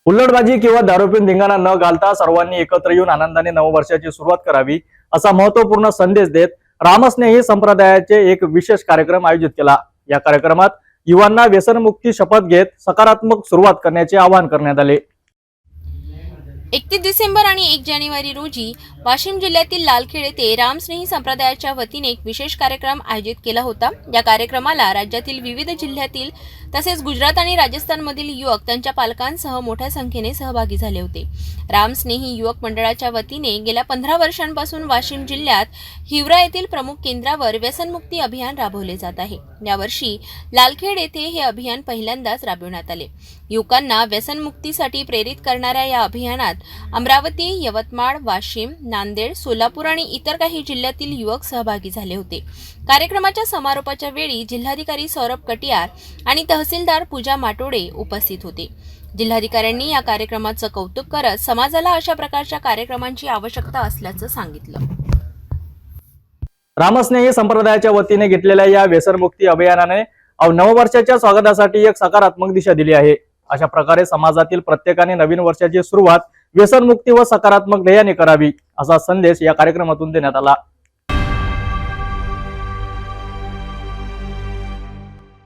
हुल्लडबाजी किंवा दारू पिऊन धिंगाणा न घालता सर्वांनी एकत्र येऊन आनंदाने नववर्षाची सुरुवात करावी असा महत्वपूर्ण संदेश देत रामस्नेही संप्रदायाचे एक विशेष कार्यक्रम आयोजित केला। या कार्यक्रमात युवांना व्यसनमुक्ती शपथ घेत सकारात्मक सुरुवात करण्याचे आवाहन करण्यात आले। 31 डिसेंबर आणि 1 जानेवारी रोजी वाशिम जिल्ह्यातील लालखेड येथे रामस्नेही संप्रदायाच्या वतीने एक विशेष कार्यक्रम आयोजित केला होता। या कार्यक्रमाला राज्यातील विविध जिल्ह्यातील तसेच गुजरात आणि राजस्थानमधील युवक त्यांच्या पालकांसह मोठ्या संख्येने सहभागी झाले होते। रामस्नेही युवक मंडळाच्या वतीने गेल्या 15 वर्षांपासून वाशिम जिल्ह्यात हिवरा येथील प्रमुख केंद्रावर व्यसनमुक्ती अभियान राबवले जात आहे। यावर्षी लालखेड येथे हे अभियान पहिल्यांदाच राबविण्यात आले। युवकांना व्यसनमुक्तीसाठी प्रेरित करणाऱ्या या अभियानात अमरावती, यवतमाळ, वाशिम, नांदेड, सोलापूर आणि इतर काही जिल्ह्यातील युवक सहभागी झाले होते। कार्यक्रमाच्या समारोपाच्या वेळी जिल्हाधिकारी सौरभ कटियार आणि तहसीलदार पूजा माटोडे उपस्थित होते। जिल्हाधिकाऱ्यांनी या कार्यक्रमाचं कौतुक करत समाजाला अशा प्रकारच्या कार्यक्रमांची आवश्यकता असल्याचं सांगितलं। रामस्नेही संप्रदायाच्या वतीने घेतलेल्या या व्यसनमुक्ती अभियानाने नववर्षाच्या स्वागतासाठी एक सकारात्मक दिशा दिली आहे। अशा प्रकारे समाजातील प्रत्येकाने नवीन वर्षाची सुरुवात व्यसनमुक्ती व सकारात्मक ध्येयाने करावी असा संदेश या कार्यक्रमातून देण्यात आला।